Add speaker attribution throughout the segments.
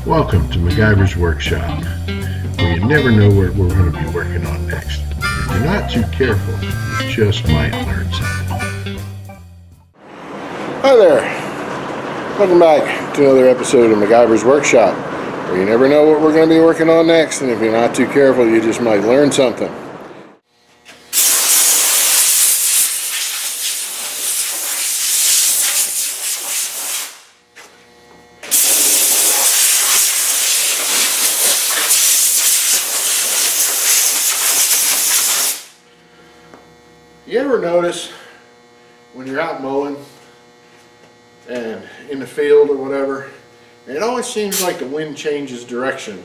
Speaker 1: Welcome to MacGyvers Workshop, where you never know what we're going to be working on next. If you're not too careful, you just might learn something. Hi there. Welcome back to another episode of MacGyvers Workshop, where you never know what we're going to be working on next, and if you're not too careful, you just might learn something. You ever notice when you're out mowing and in the field or whatever, and it always seems like the wind changes direction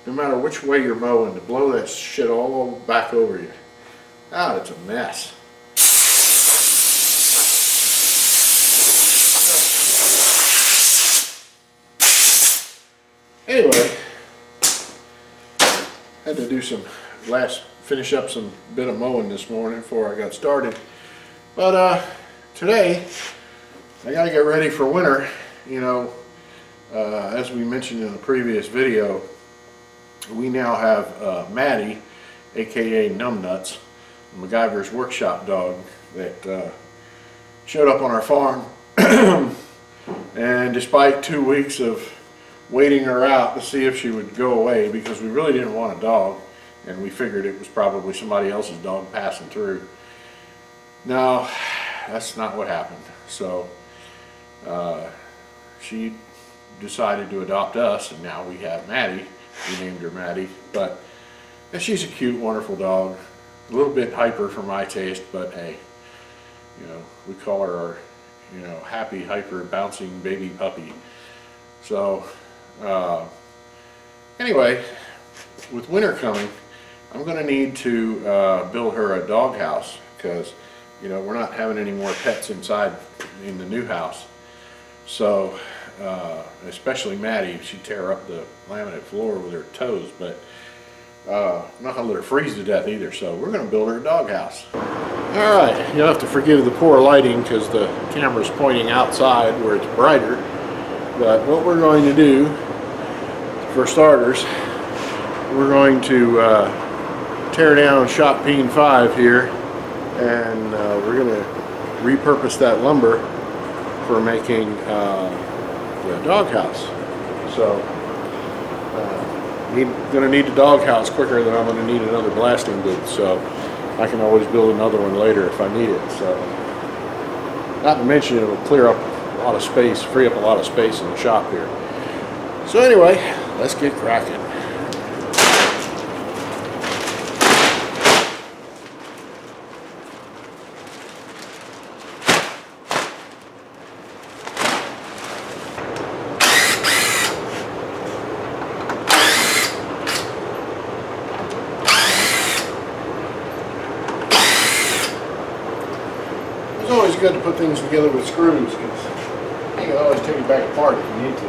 Speaker 1: no matter which way you're mowing to blow that shit all back over you. Ah, it's a mess. Anyway, had to do some finish up some bit of mowing this morning before I got started. But today I gotta get ready for winter. You know, as we mentioned in the previous video, we now have Mattie, aka Numnutz, the MacGyvers Workshop dog, that showed up on our farm. And despite 2 weeks of waiting her out to see if she would go away, because we really didn't want a dog, and we figured it was probably somebody else's dog passing through. No, that's not what happened. So she decided to adopt us, and now we have Mattie. We named her Mattie, but she's a cute, wonderful dog. A little bit hyper for my taste, but hey, you know, we call her our, you know, happy, hyper, bouncing baby puppy. So anyway, with winter coming, I'm going to need to build her a dog house, because, you know, we're not having any more pets inside in the new house. So especially Mattie, she'd tear up the laminate floor with her toes, but I'm not going to let her freeze to death either, so we're going to build her a dog house. Alright, you'll have to forgive the poor lighting because the camera's pointing outside where it's brighter, but what we're going to do, for starters, we're going to tear down shot peen 5 here, and we're going to repurpose that lumber for making the doghouse. So going to need the doghouse quicker than I'm going to need another blasting booth, so I can always build another one later if I need it. So, not to mention it'll clear up a lot of space, free up a lot of space in the shop here. So anyway, let's get cracking. It's always good to put things together with screws, because you can always take it back apart if you need to.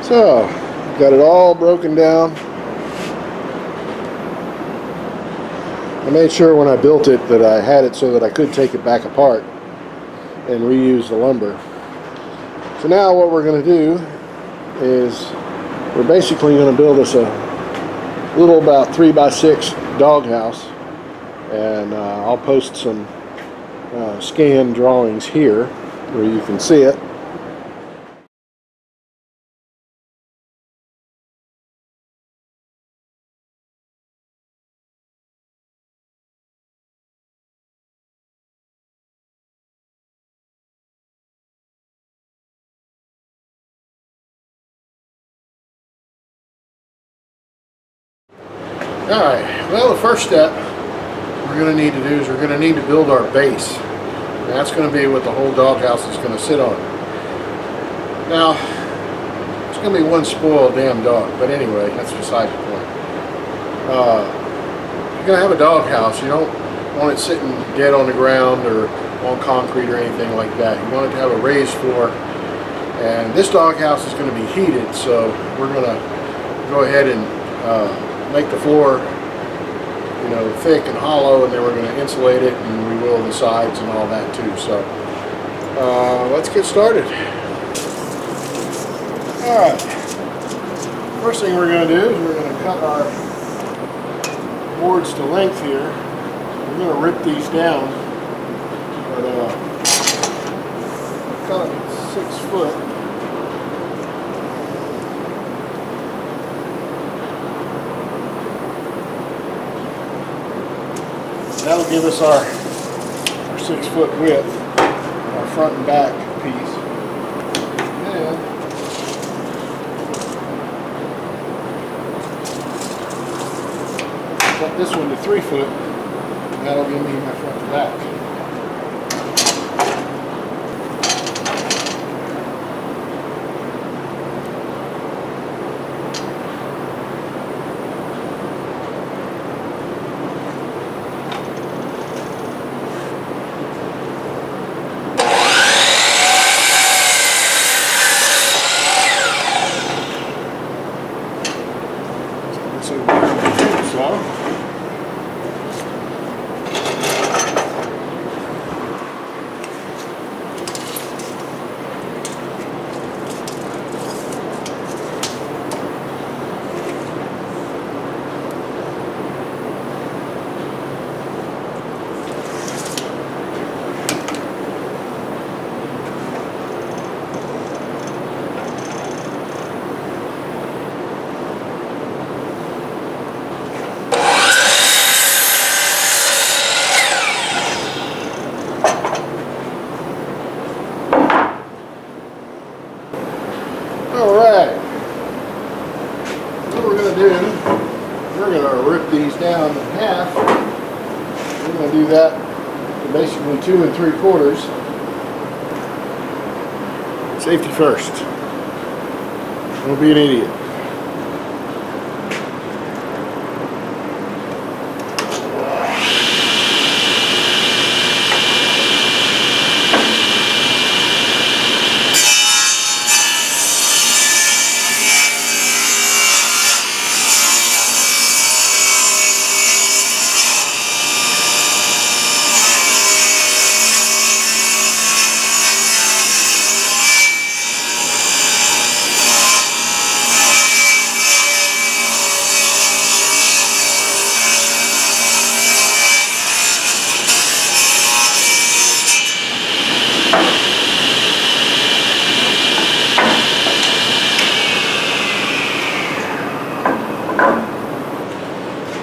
Speaker 1: So, got it all broken down. I made sure when I built it that I had it so that I could take it back apart and reuse the lumber. So now what we're going to do is we're basically going to build us a little about 3x6 doghouse. And I'll post some scan drawings here where you can see it. Alright, well, the first step we're going to need to do is we're going to need to build our base. And that's going to be what the whole doghouse is going to sit on. Now, it's going to be one spoiled damn dog, but anyway, that's beside the point. If you're going to have a doghouse, you don't want it sitting dead on the ground or on concrete or anything like that. You want it to have a raised floor. And this doghouse is going to be heated, so we're going to go ahead and make the floor, you know, thick and hollow, and then we're going to insulate it, and we will the sides and all that too. So let's get started.
Speaker 2: Alright, first thing we're going to do is we're going to cut our boards to length here. We're going to rip these down, but cut them 6 foot. That'll give us our 6 foot width, our front and back piece. And cut this one to 3 foot, and that'll give me my front and back. Alright, what we're going to do, we're going to rip these down in half. We're going to do that to basically 2 3/4. Safety first. Don't be an idiot.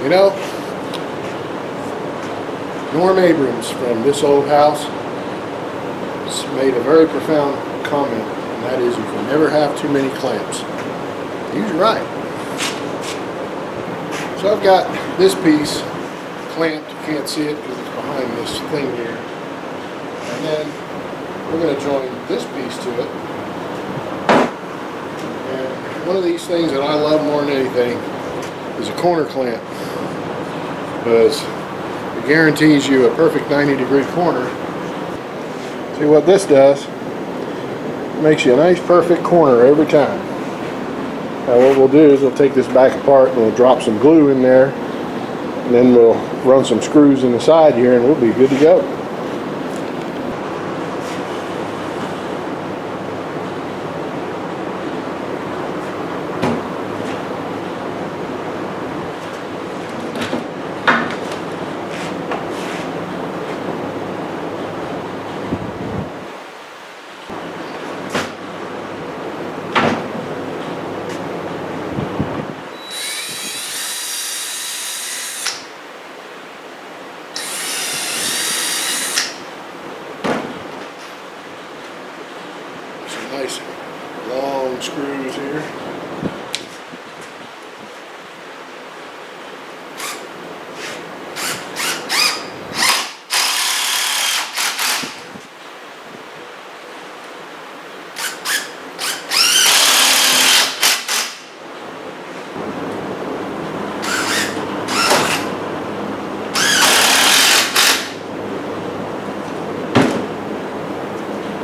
Speaker 2: You know, Norm Abrams from This Old House made a very profound comment, and that is you can never have too many clamps. He's right. So I've got this piece clamped. You can't see it because it's behind this thing here. And then we're going to join this piece to it. And one of these things that I love more than anything is a corner clamp, because it guarantees you a perfect 90-degree corner. See what this does? It makes you a nice perfect corner every time. Now what we'll do is we'll take this back apart and we'll drop some glue in there, and then we'll run some screws in the side here and we'll be good to go. Nice long screws here.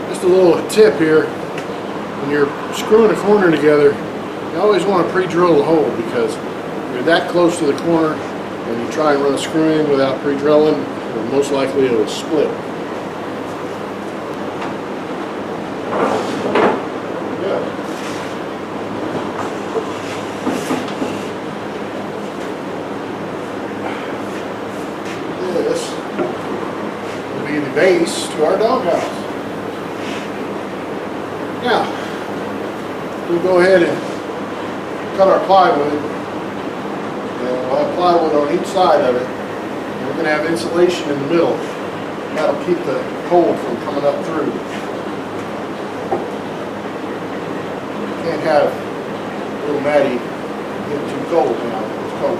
Speaker 2: Just a little tip here. When you're screwing a corner together, you always want to pre-drill the hole, because if you're that close to the corner and you try and run a screw in without pre-drilling, most likely it'll split. There we go. base to our doghouse. Now, we'll go ahead and cut our plywood. And we'll have plywood on each side of it. And we're going to have insulation in the middle. That'll keep the cold from coming up through. Can't have little Mattie get too cold now. It's cold.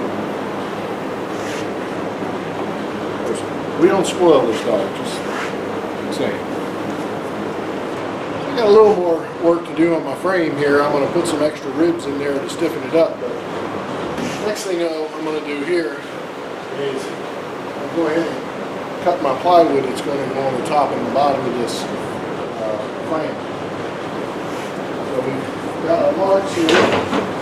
Speaker 2: We don't spoil this dog, just saying. I got a little more work to do on my frame here. I'm going to put some extra ribs in there to stiffen it up. But next thing I'm going to do here is I'll go ahead and cut my plywood that's going to go on the top and the bottom of this frame. So we've got our marks here.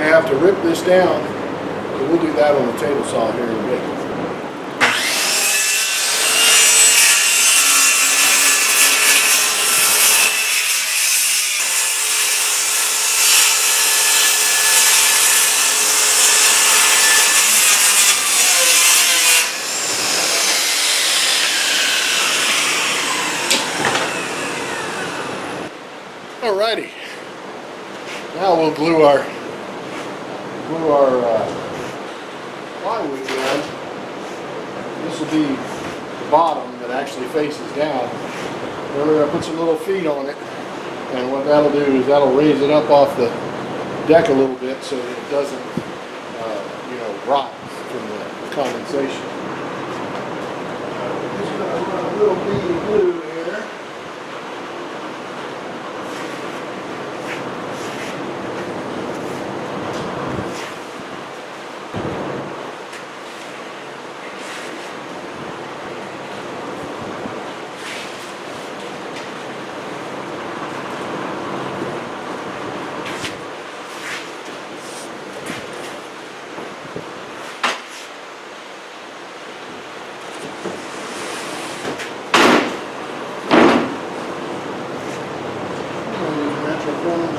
Speaker 2: Have to rip this down, so we'll do that on the table saw here in a bit. Alrighty, now we'll glue our plywood down. This will be the bottom that actually faces down. And we're going to put some little feet on it, and what that'll do is that'll raise it up off the deck a little bit so that it doesn't rot from the condensation. Just going to run a little bead of glue here.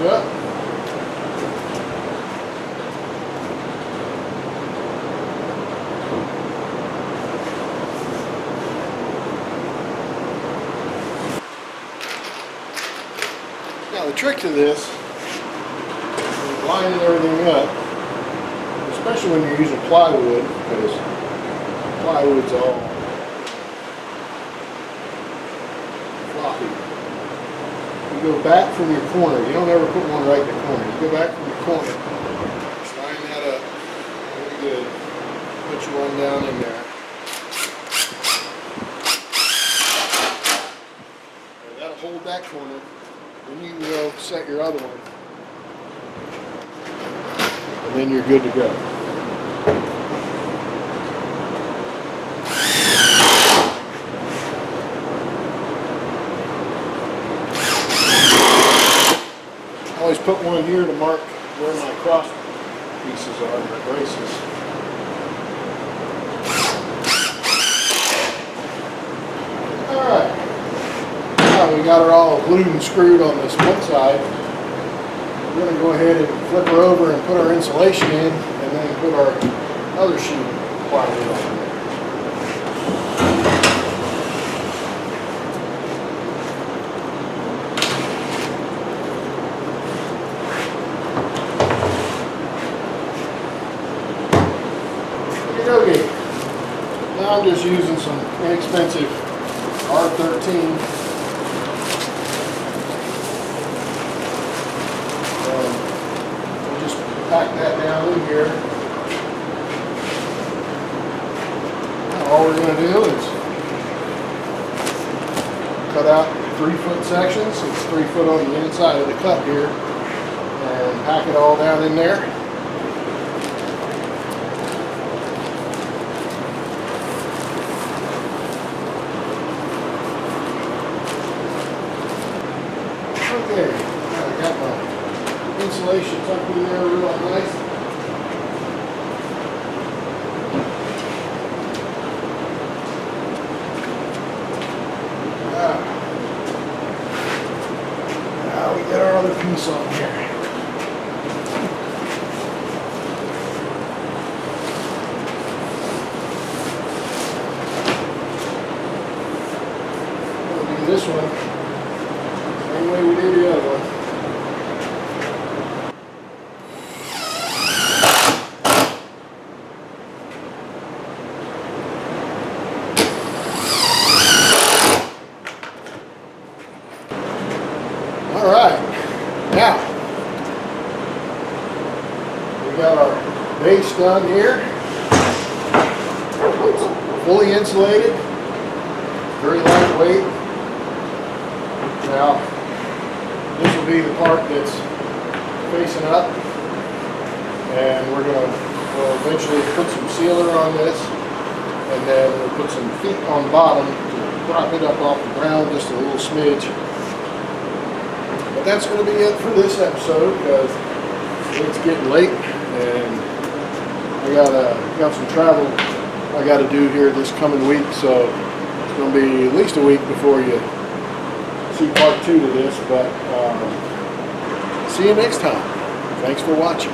Speaker 2: Up. Now the trick to this is lining everything up, especially when you're using plywood, because plywood's all floppy. You go back from your corner. You don't ever put one right in the corner. You go back from your corner. Just line that up. Very good. Put your one down in there. And that'll hold that corner. Then you can go set your other one. And then you're good to go. I always put one here to mark where my cross pieces are, my braces. Alright, now we got her all glued and screwed on this one side. We're going to go ahead and flip her over and put our insulation in, and then put our other sheet of plywood on there. Okay, now I'm just using some inexpensive R13. We'll just pack that down in here. Now all we're going to do is cut out 3-foot sections. It's 3 foot on the inside of the cut here, and pack it all down in there. Okay, now nice. Now we get our other piece on here. This one, same way we did the other one. All right, now we got our base done here. It's fully insulated, very lightweight. Now, this will be the part that's facing up, and we'll eventually put some sealer on this, and then we'll put some feet on bottom to prop it up off the ground just a little smidge. But that's going to be it for this episode, because it's getting late, and I got some travel I got to do here this coming week, so it's going to be at least a week before you see part 2 to this, but see you next time. Thanks for watching.